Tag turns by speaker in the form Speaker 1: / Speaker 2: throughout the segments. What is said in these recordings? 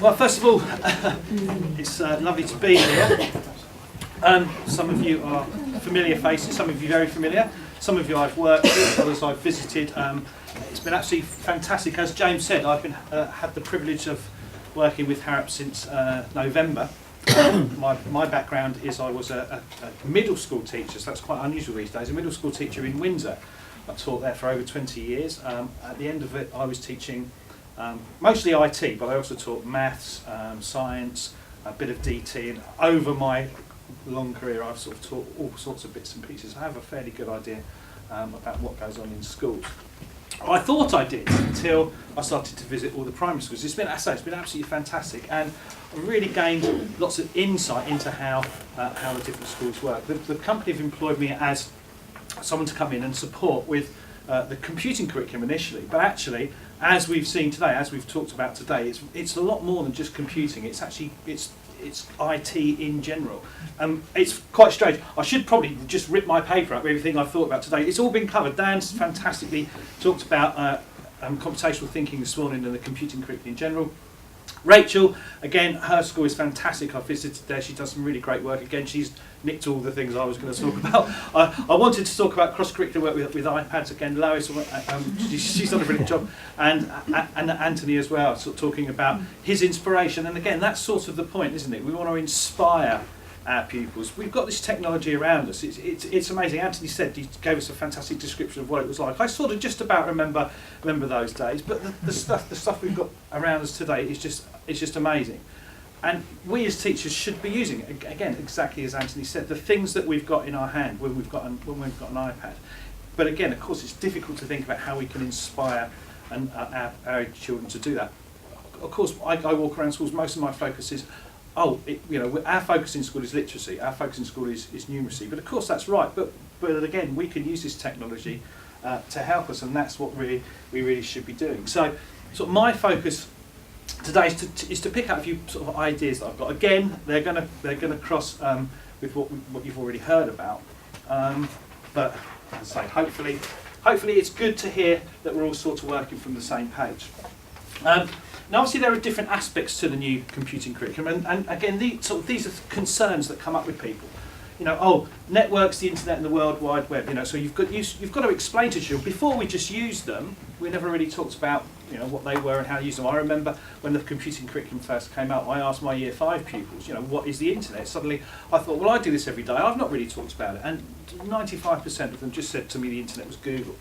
Speaker 1: Well, first of all, it's lovely to be here. Some of you are familiar faces, some of you very familiar, some of you I've worked with, others I've visited. It's been absolutely fantastic. As James said, I've been had the privilege of working with Harrap since November. My background is I was a middle school teacher, so that's quite unusual these days, a middle school teacher in Windsor. I taught there for over 20 years. At the end of it, I was teaching mostly IT, but I also taught maths, science, a bit of DT, and over my long career I've sort of taught all sorts of bits and pieces. I have a fairly good idea about what goes on in schools. I thought I did until I started to visit all the primary schools. It's been absolutely fantastic, and I've really gained lots of insight into how the different schools work. The company have employed me as someone to come in and support with the computing curriculum initially, but actually, as we've seen today, as we've talked about today, it's a lot more than just computing. It's actually it's IT in general. It's quite strange. I should probably just rip my paper up, everything I've thought about today. It's all been covered. Dan's fantastically talked about computational thinking this morning and the computing curriculum in general. Rachel, again, her school is fantastic. I've visited there. She does some really great work. Again, she's nicked all the things I was going to talk about. I wanted to talk about cross-curricular work with iPads. Again, Lois, she's done a brilliant job. And Anthony as well, sort of talking about his inspiration. And again, that's sort of the point, isn't it? We want to inspire our pupils. We've got this technology around us. It's amazing. Anthony said, he gave us a fantastic description of what it was like. I sort of just about remember those days, but the stuff we've got around us today is just amazing. And we as teachers should be using it, again, exactly as Anthony said, the things that we've got in our hand when we've got an iPad. But again, of course, it's difficult to think about how we can inspire our children to do that. Of course, I walk around schools. Most of my focus is our focus in school is literacy, our focus in school is numeracy, but of course that's right, but again, we can use this technology to help us, and that's what we really should be doing. So my focus today is to pick out a few sort of ideas that I've got. Again, they're gonna cross with what you've already heard about, but as I say, hopefully it's good to hear that we're all sort of working from the same page. Now, obviously, there are different aspects to the new computing curriculum, and again, these are concerns that come up with people. Networks, the internet, and the World Wide Web. So you've got to explain to children before we just use them. We never really talked about what they were and how to use them. I remember when the computing curriculum first came out, I asked my Year 5 pupils, what is the internet? Suddenly, I thought, well, I do this every day. I've not really talked about it, and 95% of them just said to me the internet was Google.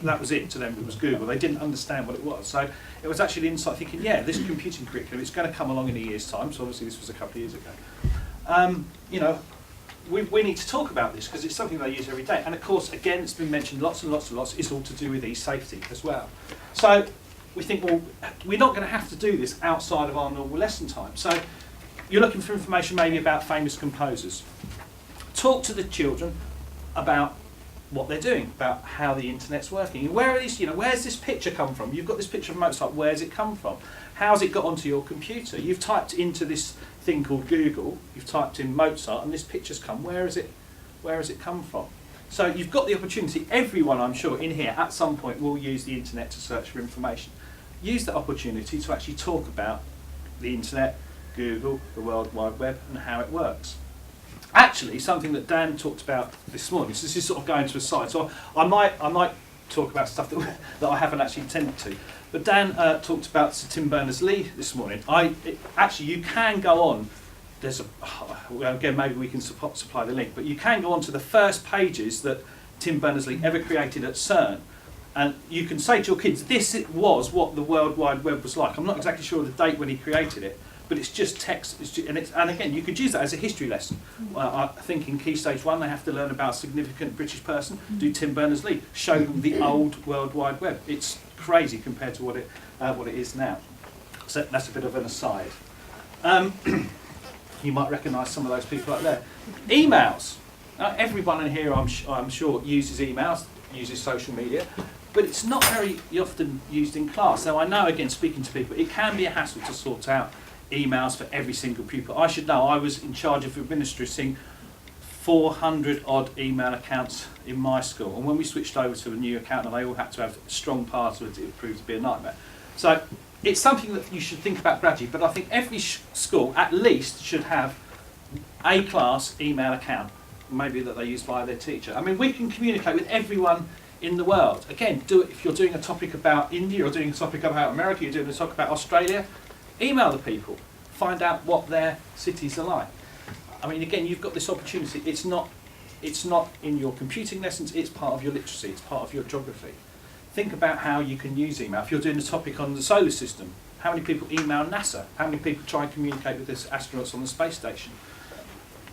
Speaker 1: That was it to them. It was Google. They didn't understand what it was. So it was actually the insight thinking, this computing curriculum, it's going to come along in a year's time. So obviously this was a couple of years ago. We need to talk about this because it's something they use every day. And of course, again, it's been mentioned lots and lots and lots, it's all to do with e-safety as well. So we think, well, we're not going to have to do this outside of our normal lesson time. So you're looking for information maybe about famous composers. Talk to the children about what they're doing, about how the internet's working. Where are these, where's this picture come from? You've got this picture of Mozart, where's it come from? How's it got onto your computer? You've typed into this thing called Google, you've typed in Mozart, and this picture's come. Where has it come from? So you've got the opportunity, everyone I'm sure in here at some point will use the internet to search for information. Use that opportunity to actually talk about the internet, Google, the World Wide Web, and how it works. Actually, something that Dan talked about this morning, so this is sort of going to a side, so I might talk about stuff that I haven't actually intended to. But Dan talked about Sir Tim Berners-Lee this morning. Actually, you can go on. Again, maybe we can supply the link, but you can go on to the first pages that Tim Berners-Lee ever created at CERN, and you can say to your kids, this was what the World Wide Web was like. I'm not exactly sure of the date when he created it, but it's just text. And again, you could use that as a history lesson. I think in Key Stage 1 they have to learn about a significant British person. Do Tim Berners-Lee, show them the old World Wide Web. It's crazy compared to what it is now. So that's a bit of an aside. You might recognise some of those people up there. Emails. Everyone in here, I'm sure, uses emails, uses social media, but it's not very often used in class. So I know, again, speaking to people, it can be a hassle to sort out emails for every single pupil. I should know, I was in charge of administering 400 odd email accounts in my school, and when we switched over to a new account and they all had to have strong passwords, it proved to be a nightmare. So it's something that you should think about gradually, but I think every school at least should have a class email account, maybe that they use via their teacher. I mean, we can communicate with everyone in the world. Again, do it if you're doing a topic about India, or doing a topic about America, you're doing a topic about Australia, email the people, find out what their cities are like. I mean, again, you've got this opportunity. It's not in your computing lessons, it's part of your literacy, it's part of your geography. Think about how you can use email. If you're doing a topic on the solar system, how many people email NASA? How many people try and communicate with the astronauts on the space station?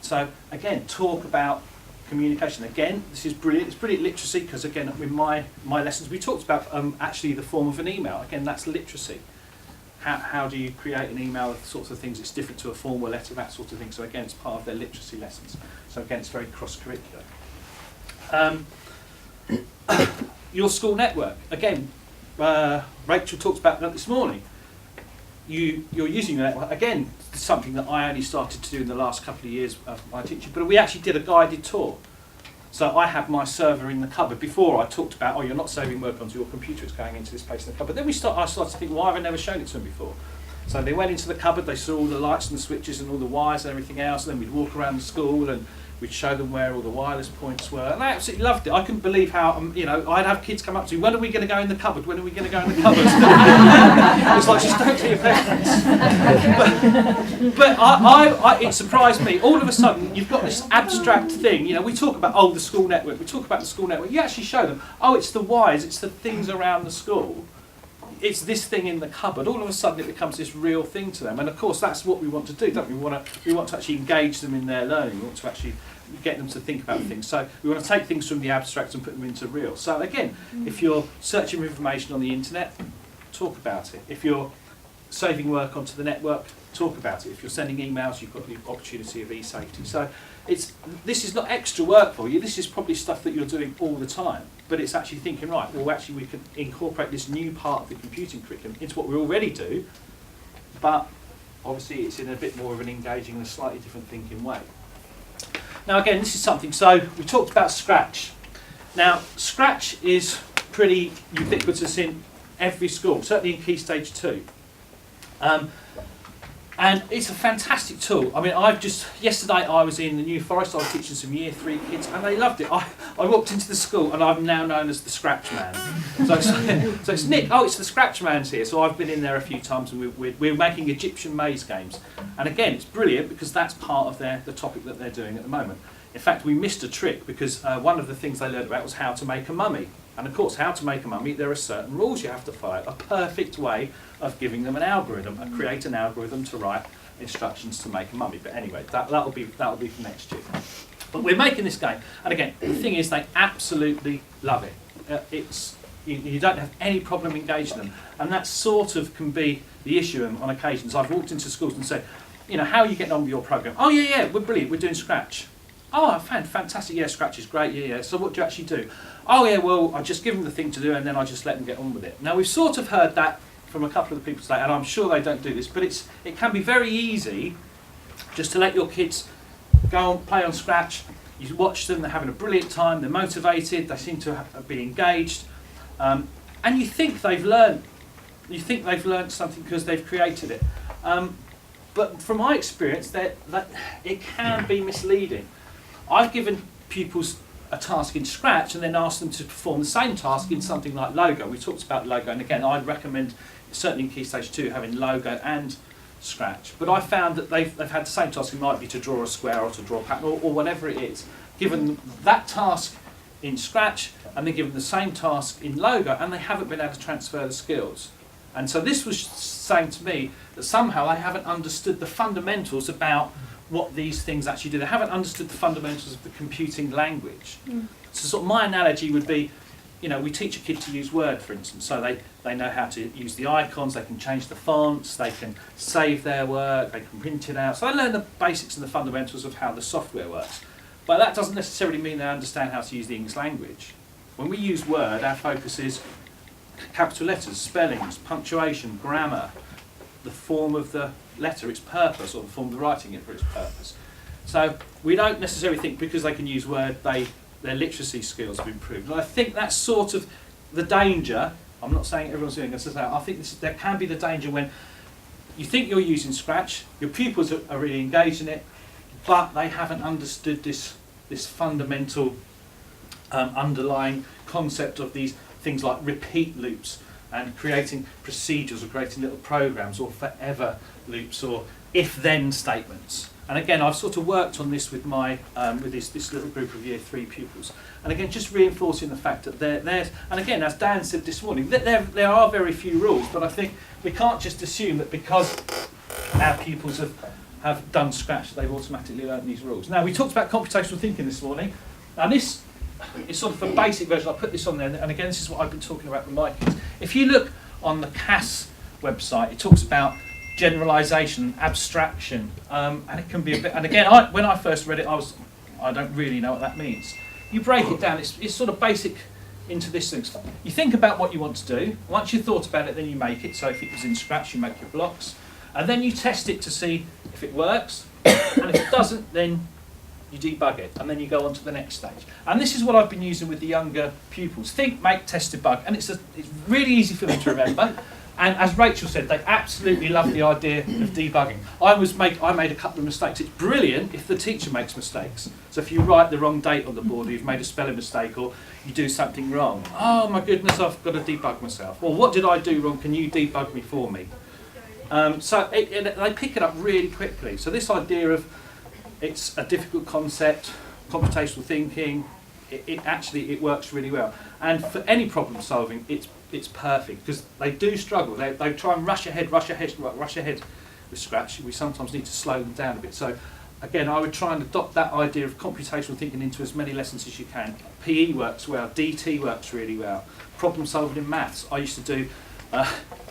Speaker 1: So again, talk about communication. Again, this is brilliant. It's brilliant literacy because again, in my lessons, we talked about actually the form of an email. Again, that's literacy. How do you create an email, the sorts of things? It's different to a formal letter, that sort of thing. So again, it's part of their literacy lessons. So again, it's very cross-curricular. Your school network. Again, Rachel talked about that this morning. You're using your network. Again, it's something that I only started to do in the last couple of years of my teaching, but we actually did a guided tour. So I have my server in the cupboard. Before I talked about, oh, you're not saving work onto your computer, it's going into this place in the cupboard. Then I started to think, why have I never shown it to them before? So they went into the cupboard, they saw all the lights and the switches and all the wires and everything else, and then we'd walk around the school and we'd show them where all the wireless points were, and they absolutely loved it. I couldn't believe how, I'd have kids come up to me, when are we going to go in the cupboard? When are we going to go in the cupboard? It's like, just don't do your parents. But it surprised me. All of a sudden, you've got this abstract thing. We talk about, the school network. We talk about the school network. You actually show them, it's the wires, it's the things around the school. It's this thing in the cupboard. All of a sudden it becomes this real thing to them, and of course that's what we want to do, don't we? We want to actually engage them in their learning. We want to actually get them to think about things. So we want to take things from the abstract and put them into real. So again, if you're searching for information on the internet, talk about it. If you're saving work onto the network, talk about it. If you're sending emails, you've got the opportunity of e-safety. So this is not extra work for you. This is probably stuff that you're doing all the time. But it's actually thinking, right, well, actually we can incorporate this new part of the computing curriculum into what we already do, but obviously it's in a bit more of an engaging and a slightly different thinking way. Now again, this is something, so we talked about Scratch. Now, Scratch is pretty ubiquitous in every school, certainly in Key Stage 2. And it's a fantastic tool. I mean, yesterday I was in the New Forest, I was teaching some Year 3 kids, and they loved it. I walked into the school, and I'm now known as the Scratch Man. So it's Nick, it's the Scratch Man's here. So I've been in there a few times, and we're making Egyptian maze games. And again, it's brilliant, because that's part of the topic that they're doing at the moment. In fact, we missed a trick, because one of the things they learned about was how to make a mummy. And of course, how to make a mummy, there are certain rules you have to follow. A perfect way of giving them an algorithm, and create an algorithm to write instructions to make a mummy. But anyway, that'll be for next year. But we're making this game, and again, the thing is, they absolutely love it. You don't have any problem engaging them, and that sort of can be the issue on occasions. I've walked into schools and said, how are you getting on with your program? Oh yeah, we're brilliant. We're doing Scratch. Oh, fantastic, yeah, Scratch is great, yeah. So what do you actually do? Oh yeah, well, I just give them the thing to do, and then I just let them get on with it. Now, we've sort of heard that from a couple of the people today, and I'm sure they don't do this, but it can be very easy just to let your kids go and play on Scratch. You watch them, they're having a brilliant time, they're motivated, they seem to be engaged, and you think they've learned something because they've created it. But from my experience, that it can be misleading. I've given pupils a task in Scratch and then asked them to perform the same task in something like Logo. We talked about Logo, and again, I'd recommend, certainly in Key Stage 2, having Logo and Scratch. But I found that they've had the same task. It might be to draw a square or to draw a pattern or whatever it is. Given them that task in Scratch and then given the same task in Logo, and they haven't been able to transfer the skills. And so this was saying to me that somehow they haven't understood the fundamentals about what these things actually do. They haven't understood the fundamentals of the computing language. So sort of my analogy would be, we teach a kid to use Word, for instance, so they know how to use the icons, they can change the fonts, they can save their work, they can print it out. So they learn the basics and the fundamentals of how the software works. But that doesn't necessarily mean they understand how to use the English language. When we use Word, our focus is capital letters, spellings, punctuation, grammar, the form of the letter, its purpose, or the form of writing it for its purpose. So we don't necessarily think because they can use Word, their literacy skills have improved. And I think that's sort of the danger I'm not saying everyone's doing this. I think there can be the danger when you think you're using Scratch, your pupils are really engaged in it, but they haven't understood this fundamental underlying concept of these things like repeat loops and creating procedures or creating little programs or forever loops or if-then statements. And again, I've sort of worked on this with my with this little group of Year 3 pupils. And again, just reinforcing the fact that there's, and again, as Dan said this morning, there are very few rules, but I think we can't just assume that because our pupils have done Scratch, they've automatically learned these rules. Now, we talked about computational thinking this morning, and this is sort of a basic version. I'll put this on there, and again, this is what I've been talking about with my kids. If you look on the CAS website, it talks about generalisation, abstraction, and it can be a bit. And again, when I first read it, I don't really know what that means. You break it down; it's sort of basic into this thing. You think about what you want to do. Once you've thought about it, then you make it. So if it was in Scratch, you make your blocks, and then you test it to see if it works. And if it doesn't, then you debug it, and then you go on to the next stage. And this is what I've been using with the younger pupils. Think, make, test, debug, and it's really easy for them to remember. And as Rachel said, they absolutely love the idea of debugging. I made a couple of mistakes. It's brilliant if the teacher makes mistakes. So if you write the wrong date on the board, or you've made a spelling mistake, or you do something wrong. Oh my goodness, I've got to debug myself. Well, what did I do wrong? Can you debug me for me? So they pick it up really quickly. So this idea of it's a difficult concept, computational thinking, it works really well. And for any problem solving, it's perfect, because they do struggle. They try and rush ahead with Scratch. We sometimes need to slow them down a bit. So again, I would try and adopt that idea of computational thinking into as many lessons as you can. PE works well, DT works really well. Problem solving in maths, I used to do,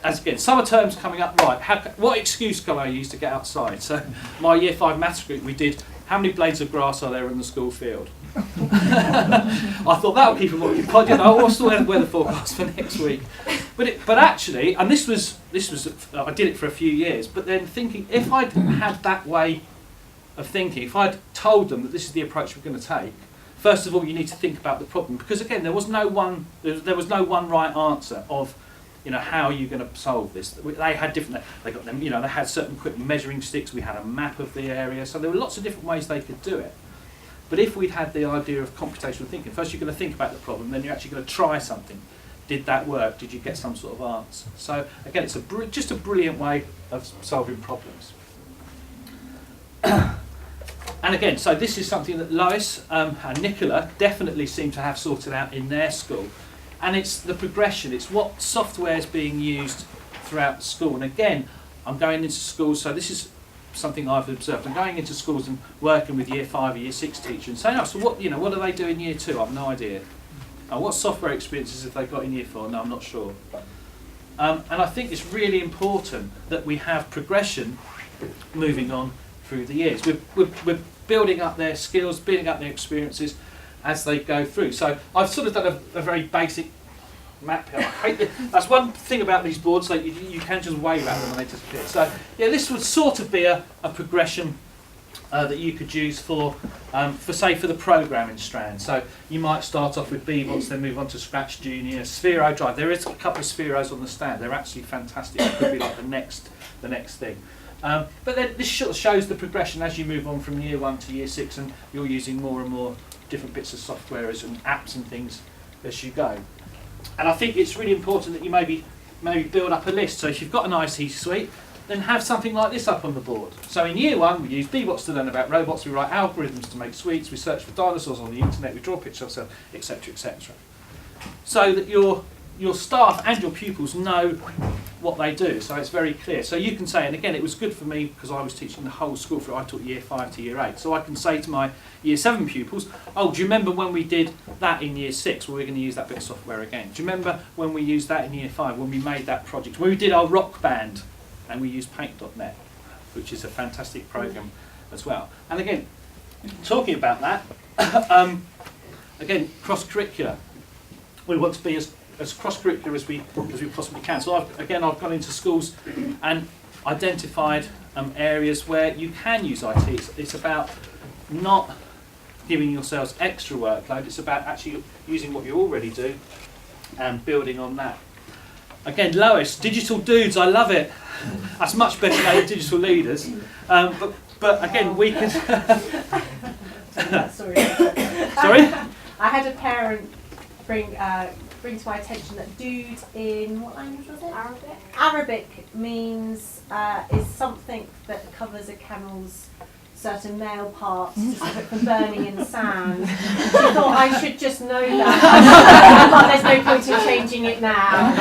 Speaker 1: as again, summer terms coming up, right, what excuse can I use to get outside? So my Year 5 maths group, we did, how many blades of grass are there in the school field? I thought that would keep them occupied. You know, what's the weather forecast for next week? But actually, and this was I did it for a few years. But then thinking, if I'd had that way of thinking, if I'd told them that this is the approach we're going to take, first of all, you need to think about the problem, because again, there was no one right answer of, you know, how are you going to solve this? They had different. They got them. You know, they had certain equipment, measuring sticks. We had a map of the area, so there were lots of different ways they could do it. But if we'd had the idea of computational thinking, first you're going to think about the problem, then you're actually going to try something. Did that work? Did you get some sort of answer? So again, it's just a brilliant way of solving problems. And again, so this is something that Lois and Nicola definitely seem to have sorted out in their school. And it's the progression, it's what software is being used throughout the school. And again, I'm going into schools, so this is something I've observed. I'm going into schools and working with Year 5 or Year 6 teachers and saying, oh, so what do they do in Year 2? I've no idea. What software experiences have they got in Year 4? No, I'm not sure. And I think it's really important that we have progression moving on through the years. We're building up their skills, building up their experiences as they go through. So I've sort of done a very basic map here. That's one thing about these boards, so you can just wave at them and they disappear. So yeah, this would sort of be a progression that you could use for the programming strand. So you might start off with BBots, then move on to Scratch Junior, Sphero Drive. There is a couple of Spheros on the stand. They're actually fantastic. It could be like the next thing. But then this sort of shows the progression as you move on from Year 1 to Year 6, and you're using more and more different bits of software and apps and things as you go. And I think it's really important that you maybe build up a list. So if you've got an IT suite, then have something like this up on the board. So in Year 1, we use BBots to learn about robots, we write algorithms to make suites, we search for dinosaurs on the internet, we draw pictures, etc., etc. So that your staff and your pupils know what they do, so it's very clear. So you can say, and again, it was good for me because I was teaching the whole school I taught Year 5 to Year 8, so I can say to my Year 7 pupils, oh, do you remember when we did that in Year 6? Well, we're going to use that bit of software again. Do you remember when we used that in Year 5, when we made that project, when we did our rock band and we used paint.net, which is a fantastic program as well. And again, talking about that, again, cross-curricular. We want to be as cross-curricular as we possibly can. So I've gone into schools and identified areas where you can use IT. It's about not giving yourselves extra workload. It's about actually using what you already do and building on that. Again, Lois, digital dudes, I love it. That's much better than digital leaders. But again, we can...
Speaker 2: Sorry.
Speaker 1: Sorry?
Speaker 2: I had a parent bring to my attention that dude in, what language was it?
Speaker 3: Arabic.
Speaker 2: Arabic means, is something that covers a camel's certain male parts to stop it from burning in the sand. She thought I should just know that, but there's no point in changing it now.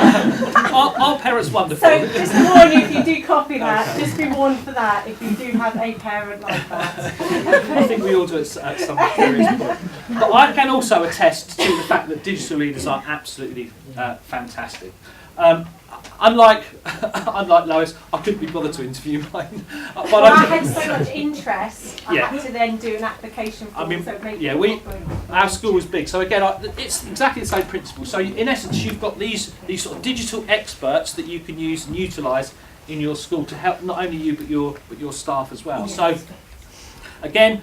Speaker 1: Our parents wonderful.
Speaker 2: So just warn you, if you do copy that, just be warned for that, if you do have a parent like that.
Speaker 1: I think we all do it at some period. But I can also attest to the fact that digital leaders are absolutely fantastic. Unlike Lois, I couldn't be bothered to interview mine.
Speaker 2: Well, I had so much interest, I had to then do an application form, so it made
Speaker 1: our school was big. So again, it's exactly the same principle. So in essence, you've got these sort of digital experts that you can use and utilise in your school to help not only you but your staff as well.
Speaker 2: Yes.
Speaker 1: So again,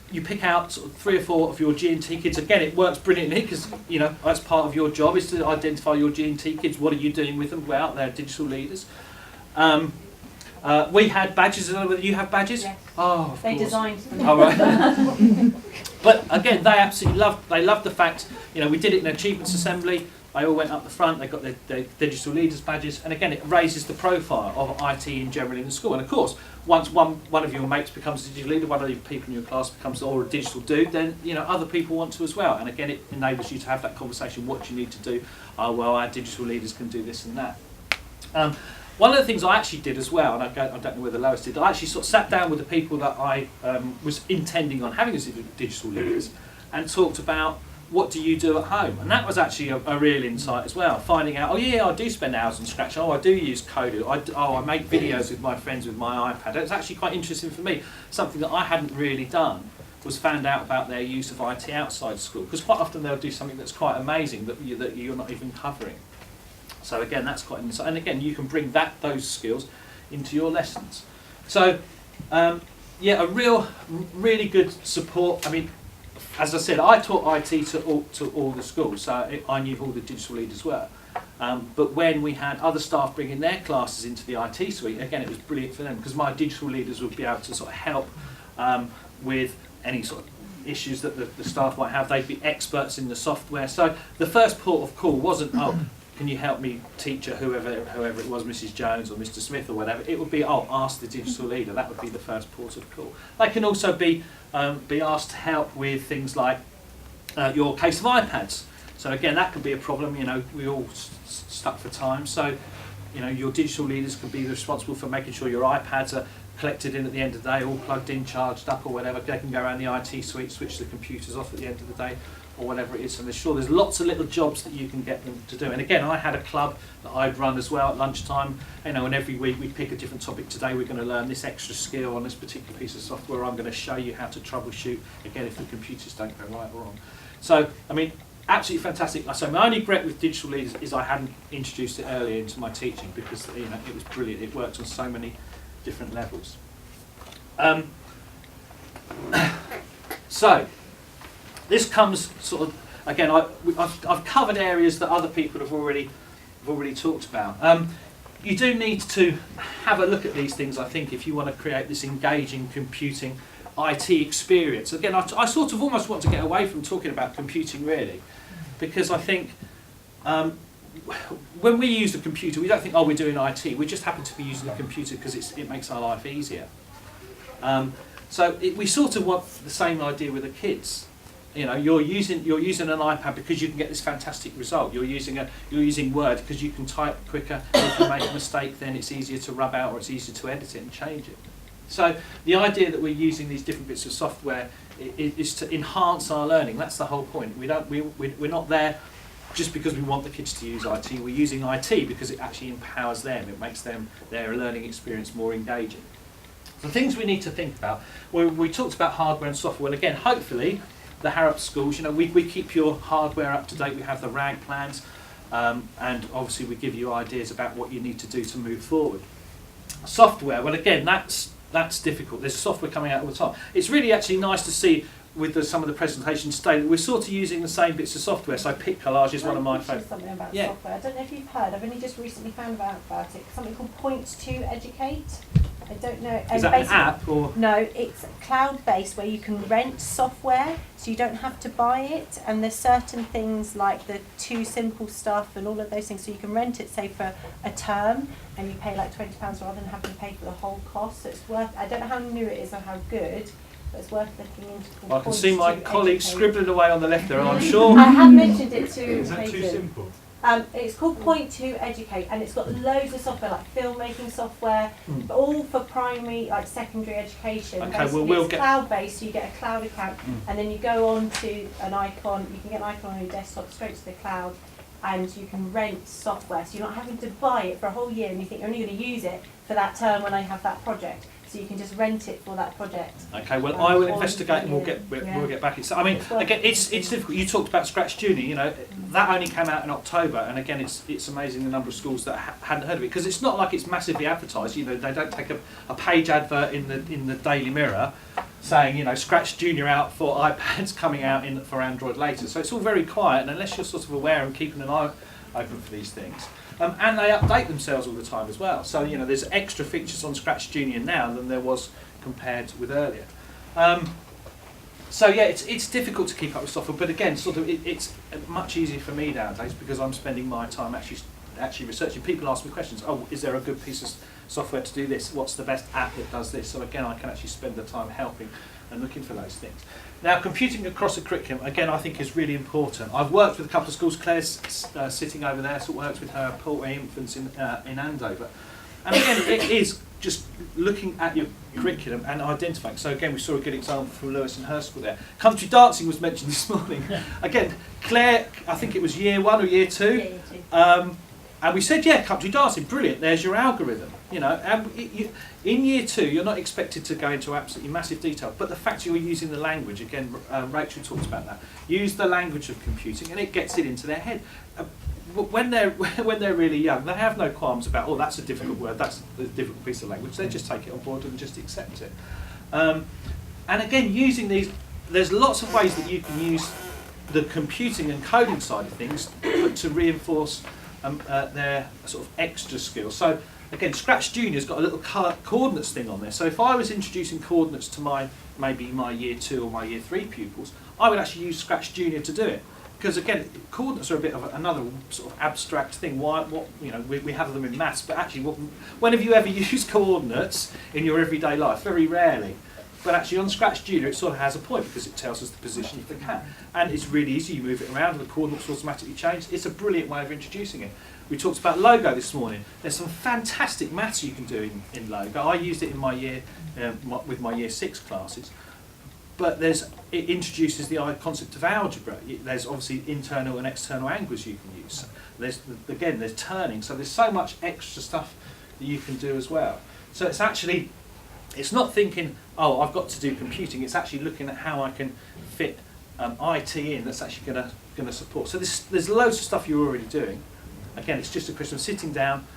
Speaker 1: you pick out sort of 3 or 4 of your G&T kids. Again, it works brilliantly because that's part of your job is to identify your G&T kids. What are you doing with them? We're out there, digital leaders. We had badges. I don't know whether you have badges.
Speaker 2: Yes.
Speaker 1: Oh, of
Speaker 2: they
Speaker 1: course.
Speaker 2: designed them.
Speaker 1: Oh, right. But again, they absolutely loved the fact. We did it in Achievements Assembly. They all went up the front. They got their digital leaders badges, and again, it raises the profile of IT in general in the school. And of course, once one of your mates becomes a digital leader, one of the people in your class becomes or a digital dude, then other people want to as well. And again, it enables you to have that conversation. What do you need to do? Oh well, our digital leaders can do this and that. One of the things I actually did as well, and I don't know whether Lois did, I actually sort of sat down with the people that I was intending on having as digital leaders and talked about what do you do at home? And that was actually a real insight as well, finding out, oh yeah, I do spend hours on Scratch, I do use code, I make videos with my friends with my iPad. It's actually quite interesting for me, something that I hadn't really done was found out about their use of IT outside school, because quite often they'll do something that's quite amazing that you're not even covering. So again, that's quite an insight, and again, you can bring those skills into your lessons. So yeah, a really good support. I mean, as I said, I taught IT to all the schools, so I knew who all the digital leaders were. But when we had other staff bringing their classes into the IT suite, again, it was brilliant for them because my digital leaders would be able to sort of help with any sort of issues that the staff might have. They'd be experts in the software. So the first port of call wasn't, oh, can you help me, teacher, whoever it was, Mrs. Jones or Mr. Smith or whatever. It would be, oh, ask the digital leader. That would be the first port of call. They can also be asked to help with things like your case of iPads. So again, that could be a problem. We all stuck for time. So your digital leaders can be responsible for making sure your iPads are collected in at the end of the day, all plugged in, charged up or whatever. They can go around the IT suite, switch the computers off at the end of the day, or whatever it is. And there's lots of little jobs that you can get them to do. And again, I had a club that I'd run as well at lunchtime, and every week we pick a different topic. Today we're going to learn this extra skill on this particular piece of software. I'm going to show you how to troubleshoot, again, if the computers don't go right or wrong. So, I mean, absolutely fantastic. So my only regret with digital leaders is I hadn't introduced it earlier into my teaching because it was brilliant. It worked on so many different levels. So, this comes sort of, again, I've covered areas that other people have already talked about. You do need to have a look at these things, I think, if you want to create this engaging computing IT experience. Again, I sort of almost want to get away from talking about computing, really, because I think when we use the computer, we don't think, oh, we're doing IT. We just happen to be using the computer because it makes our life easier. We sort of want the same idea with the kids. You're using an iPad because you can get this fantastic result. You're using Word because you can type quicker. If you make a mistake, then it's easier to rub out or it's easier to edit it and change it. So the idea that we're using these different bits of software is to enhance our learning. That's the whole point. We're not there just because we want the kids to use IT. We're using IT because it actually empowers them. It makes their learning experience more engaging. The things we need to think about. We talked about hardware and software. And again, hopefully, the Harrap schools, we keep your hardware up to date. We have the RAG plans, and obviously we give you ideas about what you need to do to move forward. Software, well, again, that's difficult. There's software coming out all the time. It's really actually nice to see with some of the presentations today, we're sort of using the same bits of software. So Pic Collage is one of my favourites.
Speaker 2: Something about
Speaker 1: Yeah.
Speaker 2: software. I don't know if you've heard. I've only just recently found out about it. Something called Point to Educate. I don't know.
Speaker 1: Is that an app or?
Speaker 2: No, it's cloud-based where you can rent software, so you don't have to buy it. And there's certain things like the Too Simple stuff and all of those things. So you can rent it, say, for a term, and you pay like £20 rather than having to pay for the whole cost. So it's worth. I don't know how new it is or how good, but it's worth looking into.
Speaker 1: Well, I can see my colleagues scribbling away on the left there, and I'm sure.
Speaker 2: I have mentioned it to.
Speaker 3: Is that too simple?
Speaker 2: It's called Point to Educate, and it's got loads of software, like filmmaking software, but all for primary, like secondary education.
Speaker 1: Okay,
Speaker 2: Basically,
Speaker 1: we'll
Speaker 2: it's
Speaker 1: get
Speaker 2: cloud-based, so you get a cloud account, and then you go on to an icon. You can get an icon on your desktop straight to the cloud, and you can rent software. So you're not having to buy it for a whole year, and you think you're only going to use it for that term when I have that project. So you can just rent it for that project.
Speaker 1: Okay, well, I will investigate and we'll get back. I mean, again, it's difficult. You talked about Scratch Junior. You know, that only came out in October, and again, it's amazing the number of schools that hadn't heard of it, because it's not like it's massively advertised. You know, they don't take a page advert in the Daily Mirror saying, you know, Scratch Junior out for iPads, coming out for Android later. So it's all very quiet, and unless you're sort of aware and keeping an eye open for these things. And they update themselves all the time as well. So, you know, there's extra features on Scratch Junior now than there was compared with earlier. So yeah, it's difficult to keep up with software, but again, sort of it's much easier for me nowadays because I'm spending my time actually researching. People ask me questions. Oh, is there a good piece of software to do this? What's the best app that does this? So again, I can actually spend the time helping and looking for those things. Now, computing across a curriculum, again, I think is really important. I've worked with a couple of schools. Claire's sitting over there, so works with her Portray infants in Andover. And again, it is just looking at your curriculum and identifying. So again, we saw a good example from Lewis and her school there. Country dancing was mentioned this morning. Again, Claire, I think it was year 1 or year 2.
Speaker 2: Yeah, year 2.
Speaker 1: And we said, yeah, country dancing, brilliant, there's your algorithm. You know, and in year 2, you're not expected to go into absolutely massive detail, but the fact you're using the language, again, Rachel talks about that, use the language of computing and it gets it into their head. When they're really young, they have no qualms about, oh, that's a difficult word, that's a difficult piece of language. They just take it on board and just accept it. And again, using these, there's lots of ways that you can use the computing and coding side of things to reinforce their sort of extra skills. So again, Scratch Junior's got a little coordinates thing on there. So if I was introducing coordinates to maybe my year 2 or my year 3 pupils, I would actually use Scratch Junior to do it. Because again, coordinates are a bit of another sort of abstract thing. We have them in maths, but actually, when have you ever used coordinates in your everyday life? Very rarely. But actually on Scratch Junior, it sort of has a point because it tells us the position of the cat. And it's really easy. You move it around and the coordinates automatically change. It's a brilliant way of introducing it. We talked about Logo this morning. There's some fantastic maths you can do in Logo. I used it in my year with my year 6 classes. But it introduces the concept of algebra. There's obviously internal and external angles you can use. There's turning. So there's so much extra stuff that you can do as well. So it's not thinking, oh, I've got to do computing. It's actually looking at how I can fit IT in that's actually going to support. So there's loads of stuff you're already doing. Again, it's just a question of sitting down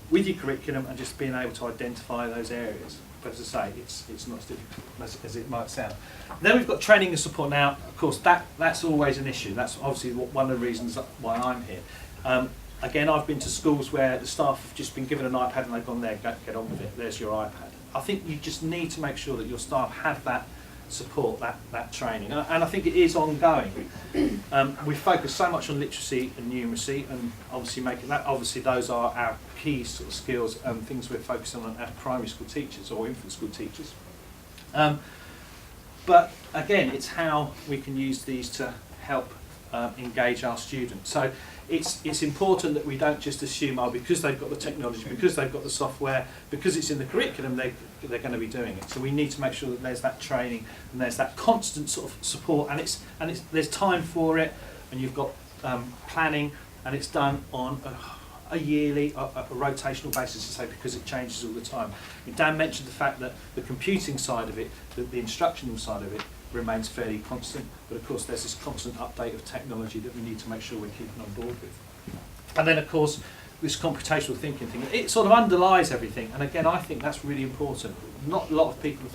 Speaker 1: with your curriculum and just being able to identify those areas. But as I say, it's not as difficult as it might sound. Then we've got training and support. Now, of course, that's always an issue. That's obviously one of the reasons why I'm here. Again, I've been to schools where the staff have just been given an iPad and they've gone there, get on with it, there's your iPad. I think you just need to make sure that your staff have that support, that training. And I think it is ongoing. We focus so much on literacy and numeracy, and obviously those are our key sort of skills and things we're focusing on as primary school teachers or infant school teachers. But again, it's how we can use these to help engage our students. So it's important that we don't just assume, oh, because they've got the technology, because they've got the software, because it's in the curriculum, they're going to be doing it. So we need to make sure that there's that training and there's that constant sort of support, and there's time for it, and you've got planning, and it's done on a yearly, a rotational basis, to say, because it changes all the time. And Dan mentioned the fact that the computing side of it, the instructional side of it, remains fairly constant, but of course there's this constant update of technology that we need to make sure we're keeping on board with. And then of course this computational thinking thing, it sort of underlies everything, and again I think that's really important. Not a lot of people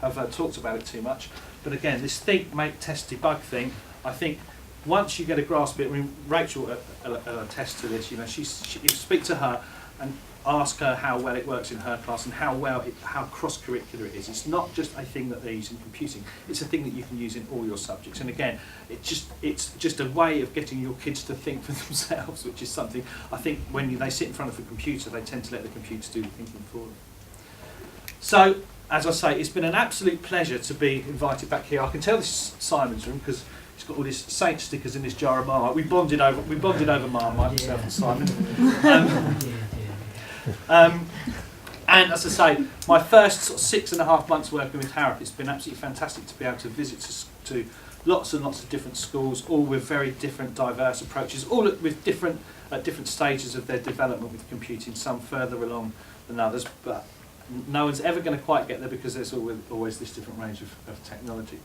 Speaker 1: have talked about it too much. But again, this think, make, test, debug thing, I think once you get a grasp of it, I mean, Rachel will attest to this, you know, you speak to her and ask her how well it works in her class and how cross-curricular it is. It's not just a thing that they use in computing, it's a thing that you can use in all your subjects. And again, it's just a way of getting your kids to think for themselves, which is something I think when they sit in front of a computer, they tend to let the computer do the thinking for them. So, as I say, it's been an absolute pleasure to be invited back here. I can tell this is Simon's room because he's got all these Saint stickers in this jar of Marmite. We bonded over Marmite, myself and Simon. And as I say, my first sort of 6.5 months working with Harrap, it's been absolutely fantastic to be able to visit to lots and lots of different schools, all with very different, diverse approaches, all with different stages of their development with computing, some further along than others, but no one's ever going to quite get there because there's always this different range of technology.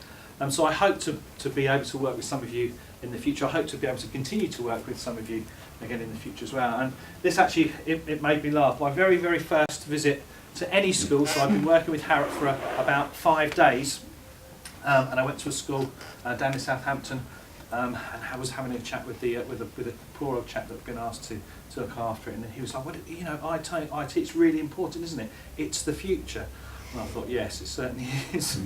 Speaker 1: So I hope to be able to work with some of you in the future. I hope to be able to continue to work with some of you again in the future as well. And this actually, it made me laugh. My very, very first visit to any school, so I've been working with Harrap for about 5 days, and I went to a school down in Southampton, and I was having a chat with a poor old chap that had been asked to look after it, and he was like, "What, you know, IT, it's really important, isn't it? It's the future." And I thought, yes, it certainly is.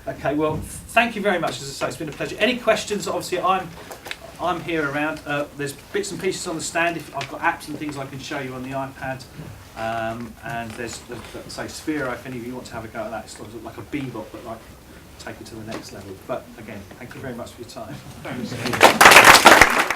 Speaker 1: Okay, well, thank you very much. As I say, it's been a pleasure. Any questions? Obviously, I'm here around. There's bits and pieces on the stand. I've got apps and things I can show you on the iPad. And there's say Sphero, if any of you want to have a go at that. It's sort of like a Bebop, but like take it to the next level. But again, thank you very much for your time. Thanks.